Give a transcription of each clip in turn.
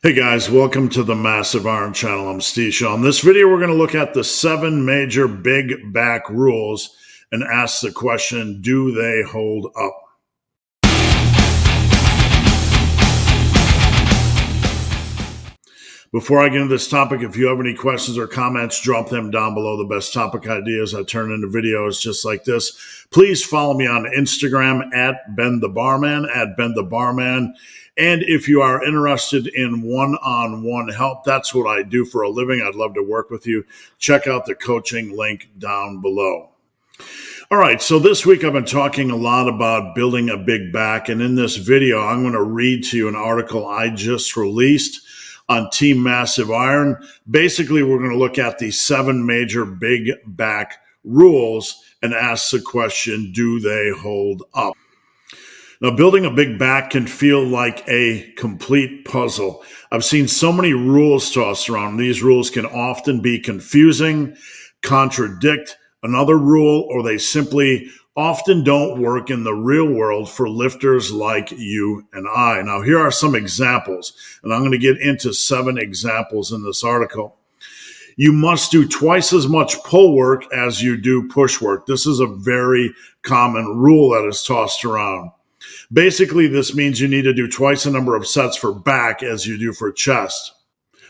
Hey guys, welcome to the Massive Iron Channel. I'm Steve Shaw. In this video, we're going to look at the 7 major big back rules and ask the question, do they hold up? Before I get into this topic, if you have any questions or comments, drop them down below. The best topic ideas I turn into videos just like this. Please follow me on Instagram at BenTheBarman, at BenTheBarman. And if you are interested in one-on-one help, that's what I do for a living. I'd love to work with you. Check out the coaching link down below. All right, so this week I've been talking a lot about building a big back. And in this video, I'm going to read to you an article I just released on Team Massive Iron. Basically, we're going to look at the 7 major big back rules and ask the question, do they hold up? Now, building a big back can feel like a complete puzzle. I've seen so many rules tossed around. These rules can often be confusing, contradict another rule, or they simply often don't work in the real world for lifters like you and I. Now, here are some examples, and I'm going to get into 7 examples in this article. You must do twice as much pull work as you do push work. This is a very common rule that is tossed around. Basically, this means you need to do twice the number of sets for back as you do for chest.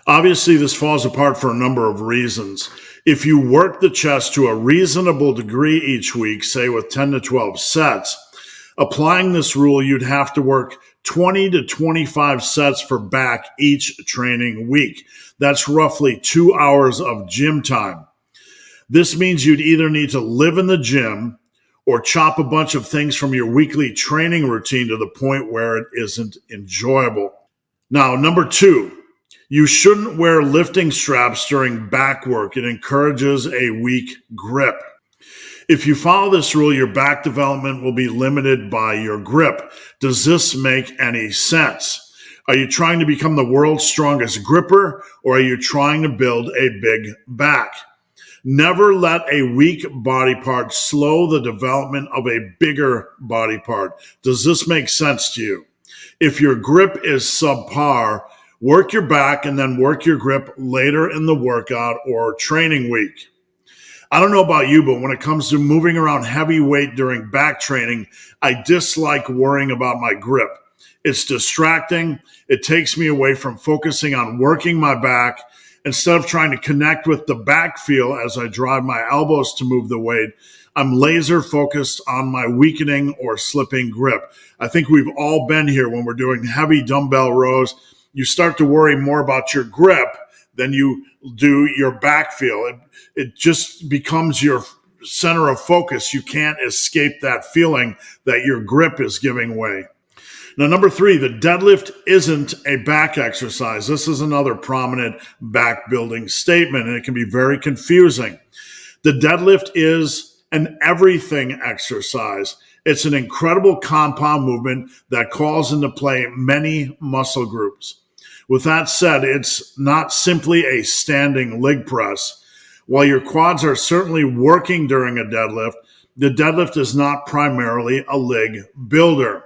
Obviously, this falls apart for a number of reasons. If you work the chest to a reasonable degree each week, say with 10 to 12 sets, applying this rule, you'd have to work 20 to 25 sets for back each training week. That's roughly 2 hours of gym time. This means you'd either need to live in the gym or chop a bunch of things from your weekly training routine to the point where it isn't enjoyable. Now, number 2, you shouldn't wear lifting straps during back work. It encourages a weak grip. If you follow this rule, your back development will be limited by your grip. Does this make any sense? Are you trying to become the world's strongest gripper, or are you trying to build a big back? Never let a weak body part slow the development of a bigger body part. Does this make sense to you? If your grip is subpar, work your back and then work your grip later in the workout or training week. I don't know about you, but when it comes to moving around heavy weight during back training, I dislike worrying about my grip. It's distracting. It takes me away from focusing on working my back. Instead of trying to connect with the back feel as I drive my elbows to move the weight, I'm laser focused on my weakening or slipping grip. I think we've all been here when we're doing heavy dumbbell rows. You start to worry more about your grip than you do your back feel. It just becomes your center of focus. You can't escape that feeling that your grip is giving way. Now, number 3, the deadlift isn't a back exercise. This is another prominent back building statement, and it can be very confusing. The deadlift is an everything exercise. It's an incredible compound movement that calls into play many muscle groups. With that said, it's not simply a standing leg press. While your quads are certainly working during a deadlift, the deadlift is not primarily a leg builder.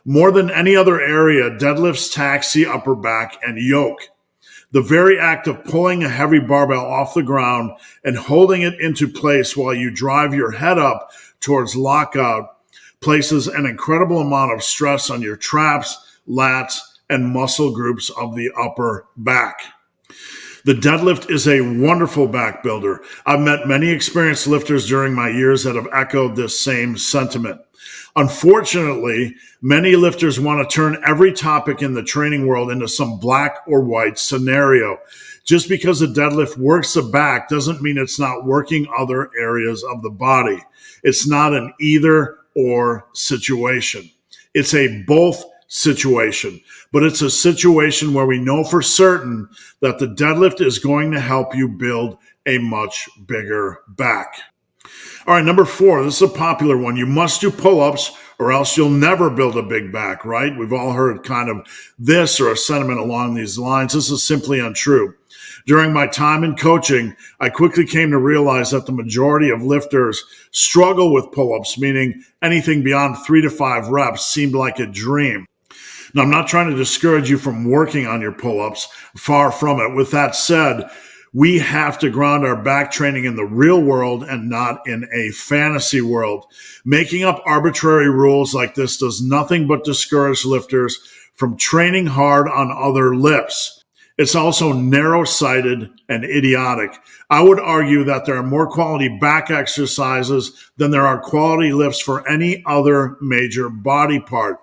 More than any other area, deadlifts tax the upper back and yoke. The very act of pulling a heavy barbell off the ground and holding it into place while you drive your head up towards lockout places an incredible amount of stress on your traps, lats, and muscle groups of the upper back. The deadlift is a wonderful back builder. I've met many experienced lifters during my years that have echoed this same sentiment. Unfortunately, many lifters want to turn every topic in the training world into some black or white scenario. Just because a deadlift works the back doesn't mean it's not working other areas of the body. It's not an either or situation. It's a both situation, but it's a situation where we know for certain that the deadlift is going to help you build a much bigger back. All right, number 4, this is a popular one. You must do pull-ups or else you'll never build a big back, right? We've all heard kind of this or a sentiment along these lines. This is simply untrue. During my time in coaching, I quickly came to realize that the majority of lifters struggle with pull-ups, meaning anything beyond 3 to 5 reps seemed like a dream. Now, I'm not trying to discourage you from working on your pull-ups. Far from it. With that said, we have to ground our back training in the real world and not in a fantasy world. Making up arbitrary rules like this does nothing but discourage lifters from training hard on other lifts. It's also narrow-sighted and idiotic. I would argue that there are more quality back exercises than there are quality lifts for any other major body part.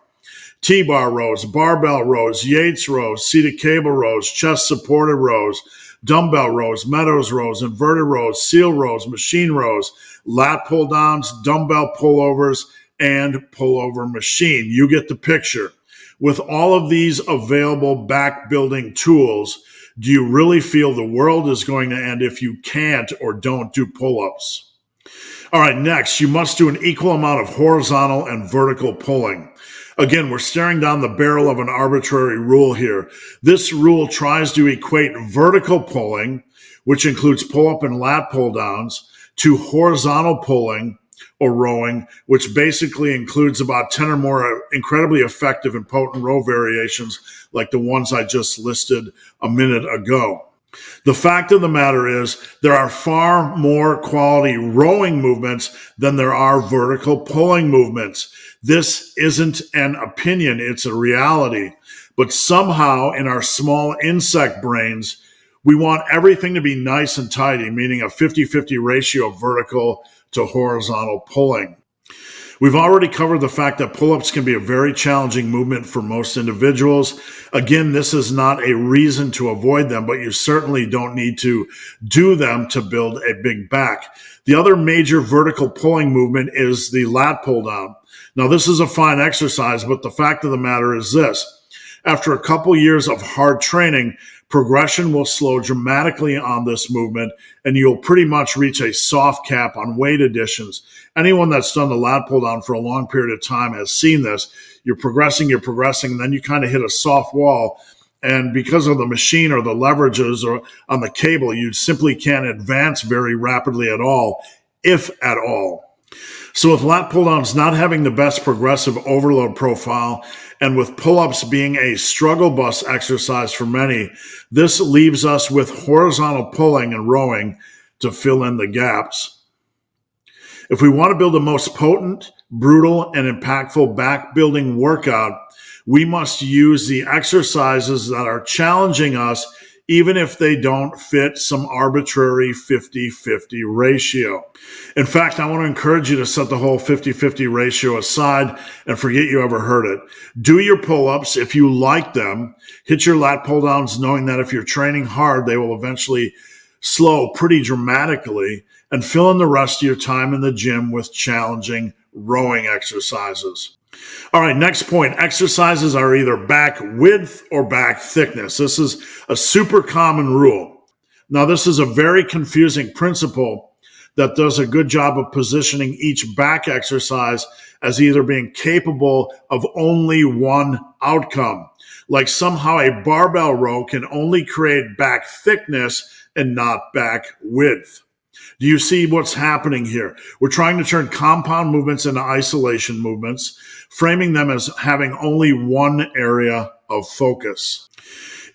T-bar rows, barbell rows, Yates rows, seated cable rows, chest supported rows, dumbbell rows, Meadows rows, inverted rows, seal rows, machine rows, lat pull downs, dumbbell pullovers, and pullover machine. You get the picture. With all of these available back building tools, do you really feel the world is going to end if you can't or don't do pull-ups? All right, next, you must do an equal amount of horizontal and vertical pulling. Again, we're staring down the barrel of an arbitrary rule here. This rule tries to equate vertical pulling, which includes pull-up and lat pull-downs, to horizontal pulling or rowing, which basically includes about 10 or more incredibly effective and potent row variations like the ones I just listed a minute ago. The fact of the matter is there are far more quality rowing movements than there are vertical pulling movements. This isn't an opinion, it's a reality. But somehow in our small insect brains, we want everything to be nice and tidy, meaning a 50-50 ratio of vertical to horizontal pulling. We've already covered the fact that pull-ups can be a very challenging movement for most individuals. Again, this is not a reason to avoid them, but you certainly don't need to do them to build a big back. The other major vertical pulling movement is the lat pull down. Now, this is a fine exercise, but the fact of the matter is this. After a couple years of hard training, progression will slow dramatically on this movement, and you'll pretty much reach a soft cap on weight additions. Anyone that's done the lat pull down for a long period of time has seen this. You're progressing, and then you kind of hit a soft wall. And because of the machine or the leverages or on the cable, you simply can't advance very rapidly at all, if at all. So with lat pull downs not having the best progressive overload profile, and with pull-ups being a struggle bus exercise for many, this leaves us with horizontal pulling and rowing to fill in the gaps. If we want to build the most potent, brutal, and impactful back-building workout, we must use the exercises that are challenging us, even if they don't fit some arbitrary 50-50 ratio. In fact, I want to encourage you to set the whole 50-50 ratio aside and forget you ever heard it. Do your pull-ups if you like them. Hit your lat pull-downs knowing that if you're training hard, they will eventually slow pretty dramatically, and fill in the rest of your time in the gym with challenging rowing exercises. All right, next point. Exercises are either back width or back thickness. This is a super common rule. Now, this is a very confusing principle that does a good job of positioning each back exercise as either being capable of only one outcome. Like somehow a barbell row can only create back thickness and not back width. Do you see what's happening here? We're trying to turn compound movements into isolation movements, framing them as having only one area of focus.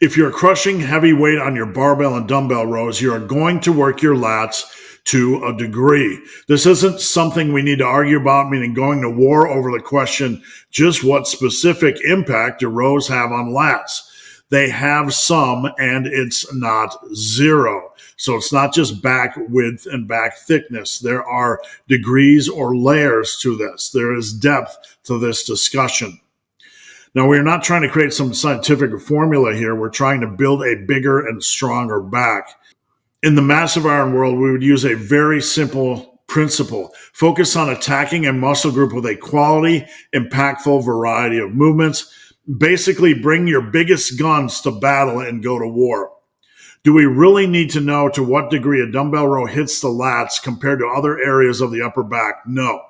If you're crushing heavy weight on your barbell and dumbbell rows, you are going to work your lats to a degree. This isn't something we need to argue about, meaning going to war over the question, just what specific impact do rows have on lats? They have some, and it's not zero. So it's not just back width and back thickness. There are degrees or layers to this. There is depth to this discussion. Now, we're not trying to create some scientific formula here. We're trying to build a bigger and stronger back. In the massive iron world, we would use a very simple principle. Focus on attacking a muscle group with a quality, impactful variety of movements. Basically, bring your biggest guns to battle and go to war. Do we really need to know to what degree a dumbbell row hits the lats compared to other areas of the upper back? No.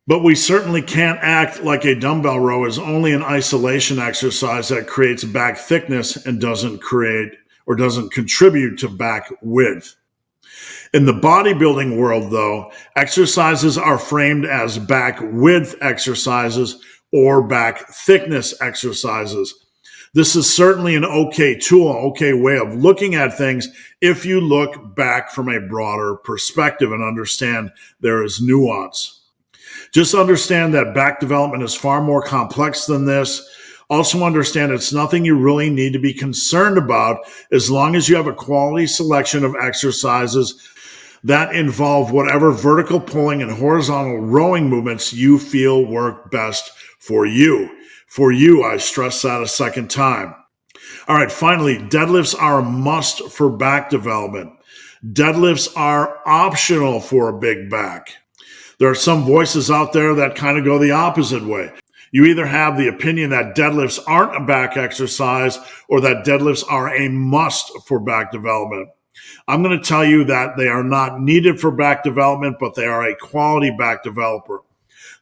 But we certainly can't act like a dumbbell row is only an isolation exercise that creates back thickness and doesn't create or doesn't contribute to back width. In the bodybuilding world, though, exercises are framed as back width exercises or back thickness exercises. This is certainly an okay tool, an okay way of looking at things if you look back from a broader perspective and understand there is nuance. Just understand that back development is far more complex than this. Also understand it's nothing you really need to be concerned about as long as you have a quality selection of exercises that involve whatever vertical pulling and horizontal rowing movements you feel work best for you. For you, I stress that a second time. All right, finally, deadlifts are a must for back development. Deadlifts are optional for a big back. There are some voices out there that kind of go the opposite way. You either have the opinion that deadlifts aren't a back exercise or that deadlifts are a must for back development. I'm going to tell you that they are not needed for back development, but they are a quality back developer.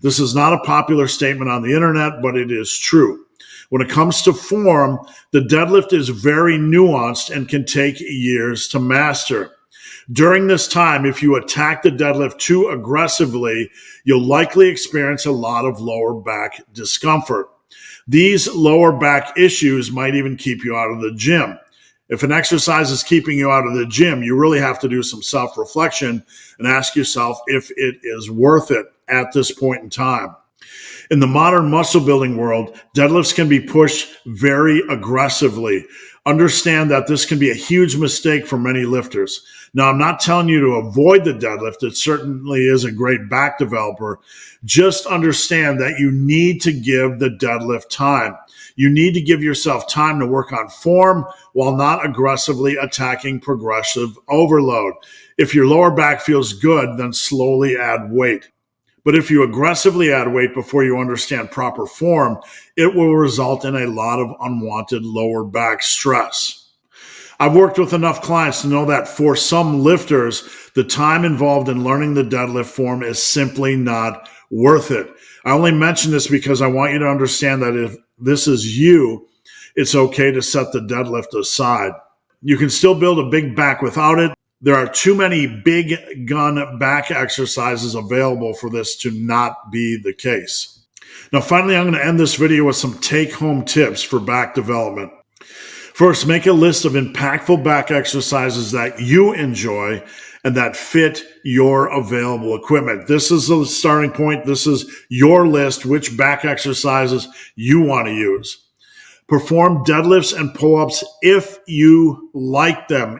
This is not a popular statement on the internet, but it is true. When it comes to form, the deadlift is very nuanced and can take years to master. During this time, if you attack the deadlift too aggressively, you'll likely experience a lot of lower back discomfort. These lower back issues might even keep you out of the gym. If an exercise is keeping you out of the gym, you really have to do some self-reflection and ask yourself if it is worth it at this point in time. In the modern muscle building world, deadlifts can be pushed very aggressively. Understand that this can be a huge mistake for many lifters. Now, I'm not telling you to avoid the deadlift. It certainly is a great back developer. Just understand that you need to give the deadlift time. You need to give yourself time to work on form while not aggressively attacking progressive overload. If your lower back feels good, then slowly add weight. But if you aggressively add weight before you understand proper form, it will result in a lot of unwanted lower back stress. I've worked with enough clients to know that for some lifters, the time involved in learning the deadlift form is simply not worth it. I only mention this because I want you to understand that if this is you, it's okay to set the deadlift aside. You can still build a big back without it. There are too many big gun back exercises available for this to not be the case. Now, finally, I'm going to end this video with some take-home tips for back development. First, make a list of impactful back exercises that you enjoy and that fit your available equipment. This is the starting point. This is your list, which back exercises you want to use. Perform deadlifts and pull-ups if you like them.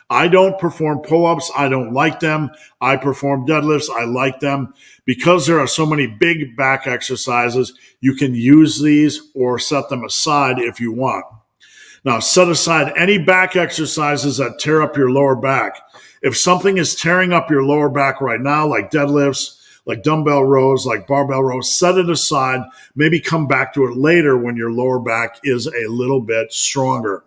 I don't perform pull-ups. I don't like them. I perform deadlifts. I like them. Because there are so many big back exercises, you can use these or set them aside if you want. Now, set aside any back exercises that tear up your lower back. If something is tearing up your lower back right now, like deadlifts, like dumbbell rows, like barbell rows, set it aside. Maybe come back to it later when your lower back is a little bit stronger.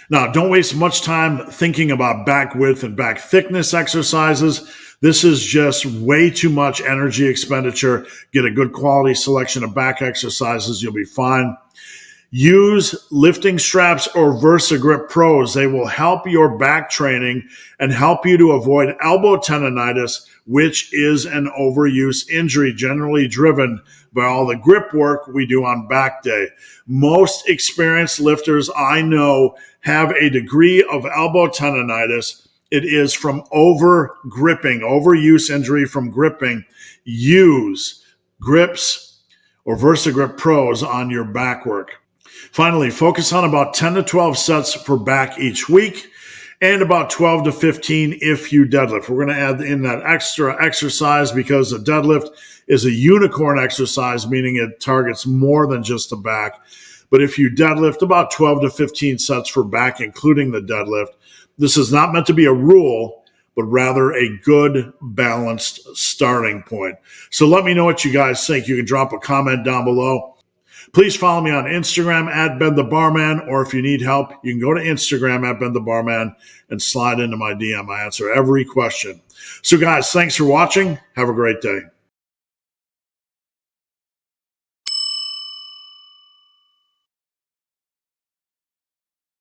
Now, don't waste much time thinking about back width and back thickness exercises. This is just way too much energy expenditure. Get a good quality selection of back exercises. You'll be fine. Use lifting straps or VersaGrip Pros. They will help your back training and help you to avoid elbow tendonitis, which is an overuse injury generally driven by all the grip work we do on back day. Most experienced lifters I know have a degree of elbow tendonitis. It is from overuse injury from gripping. Use grips or VersaGrip Pros on your back work. Finally, focus on about 10 to 12 sets for back each week and about 12 to 15 if you deadlift. We're going to add in that extra exercise because the deadlift is a unicorn exercise, meaning it targets more than just the back. But if you deadlift, about 12 to 15 sets for back, including the deadlift. This is not meant to be a rule, but rather a good, balanced starting point. So let me know what you guys think. You can drop a comment down below. Please follow me on Instagram at Ben the Barman, or if you need help, you can go to Instagram at Ben the Barman and slide into my DM. I answer every question. So guys, thanks for watching. Have a great day.